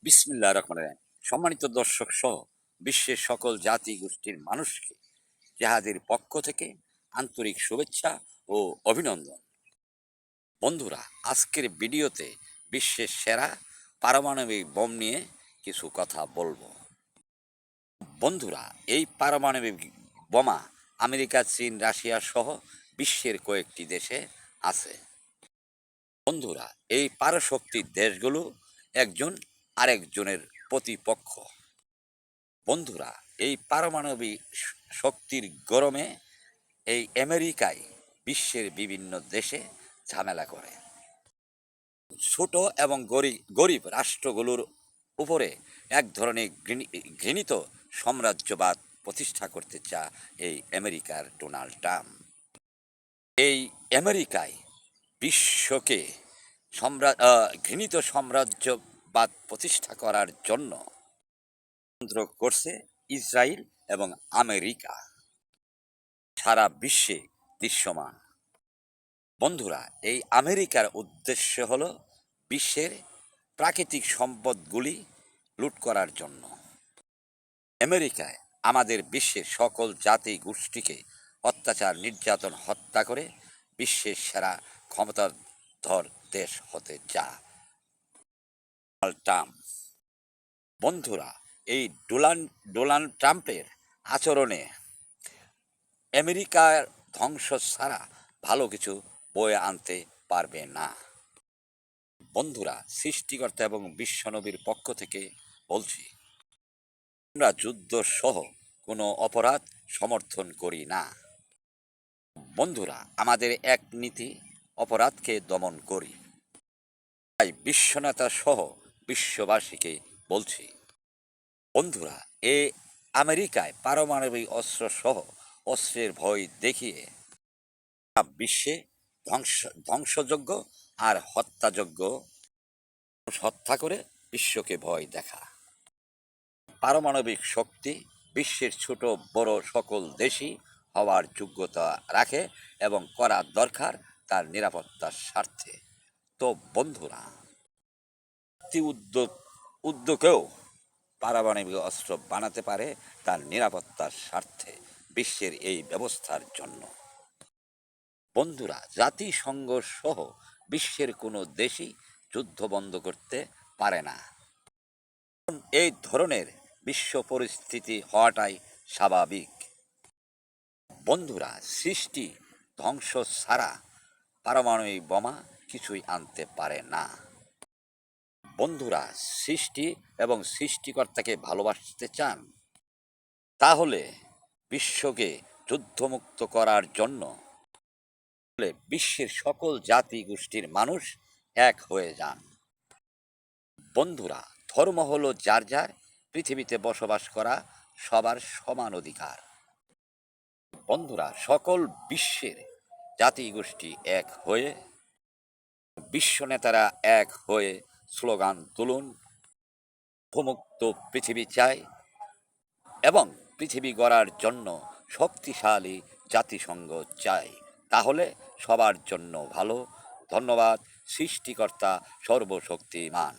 বিসমিল্লাহির রহমানির রহিম। সম্মানিত দর্শক সহ বিশ্বের সকল জাতি গোষ্ঠীর মানুষকে জেহাদের পক্ষ থেকে আন্তরিক শুভেচ্ছা ও অভিনন্দন। বন্ধুরা, আজকের ভিডিওতে বিশ্বের সেরা পারমাণবিক বোম নিয়ে কিছু কথা বলবো। বন্ধুরা, এই পারমাণবিক বোমা আমেরিকা, চীন, রাশিয়া সহ বিশ্বের কয়েকটি দেশে আছে। বন্ধুরা, এই পারশক্তির দেশগুলো একজন আরেকজনের প্রতিপক্ষ। বন্ধুরা, এই পারমাণবিক শক্তির গরমে এই আমেরিকায় বিশ্বের বিভিন্ন দেশে ঝামেলা করে। ছোট এবং গরিব রাষ্ট্রগুলোর উপরে এক ধরনের ঘৃণিত সাম্রাজ্যবাদ প্রতিষ্ঠা করতে চায় এই আমেরিকার ডোনাল্ড ট্রাম্প। এই আমেরিকায় বিশ্বকে ঘৃণিত সাম্রাজ্যবাদ প্রতিষ্ঠা করার জন্য করছে ইসরায়েল এবং আমেরিকা সারা বিশ্বে দৃশ্যমান। বন্ধুরা, এই আমেরিকার উদ্দেশ্য হলো বিশ্বের প্রাকৃতিক সম্পদগুলি লুট করার জন্য। আমেরিকায় আমাদের বিশ্বের সকল জাতি গোষ্ঠীকে অত্যাচার, নির্যাতন, হত্যা করে বিশ্বের সেরা ক্ষমতাধর দেশ হতে চায় ট্রাম্প। বন্ধুরা, এই ডোনাল্ড ট্রাম্পের আচরণে আমেরিকার ধ্বংস ছাড়া ভালো কিছু বয়ে আনতে পারবে না। বন্ধুরা, সৃষ্টিকর্তা এবং বিশ্বনবীর পক্ষ থেকে বলছি, আমরা যুদ্ধ সহ কোনো অপরাধ সমর্থন করি না। বন্ধুরা, আমাদের এক নীতি অপরাধকে দমন করি। তাই বিশ্বনেতা সহ বিশ্ববাসীকে বলছি, বন্ধুরা, আমেরিকায় পারমাণবিক অস্ত্র সহ অস্ত্রের ভয় দেখিয়ে বিশ্বে ধ্বংসযোগ্য আর হত্যাযোগ্য হত্যা করে বিশ্বকে ভয় দেখা। পারমাণবিক শক্তি বিশ্বের ছোট বড় সকল দেশই হওয়ার যোগ্যতা রাখে এবং করা দরকার তার নিরাপত্তার স্বার্থে। তো বন্ধুরা, উদ্যোগেও পারমাণবিক অস্ত্র বানাতে পারে তার নিরাপত্তার স্বার্থে বিশ্বের এই ব্যবস্থার জন্য। বন্ধুরা, জাতিসংঘ সহ বিশ্বের কোনো দেশই যুদ্ধ বন্ধ করতে পারে না। এই ধরনের বিশ্ব পরিস্থিতি হওয়াটাই স্বাভাবিক। বন্ধুরা, সৃষ্টি ধ্বংস ছাড়া পারমাণবিক বোমা কিছুই আনতে পারে না। বন্ধুরা, সৃষ্টি এবং সৃষ্টিকর্তাকে ভালোবাসতে চান? তাহলে বিশ্বকে যুদ্ধমুক্ত করার জন্য বিশ্বের সকল জাতি গোষ্ঠীর মানুষ এক হয়ে যান। বন্ধুরা, ধর্ম হলো যার যার পৃথিবীতে বসবাস করা সবার সমান অধিকার। বন্ধুরা, সকল বিশ্বের জাতি গোষ্ঠী এক হয়ে বিশ্ব নেতারা এক হয়ে স্লোগান তুলুন, মুক্ত পৃথিবী চাই এবং পৃথিবী গড়ার জন্য শক্তিশালী জাতিসংঘ চাই। তাহলে সবার জন্য ভালো। ধন্যবাদ। সৃষ্টিকর্তা সর্বশক্তিমান।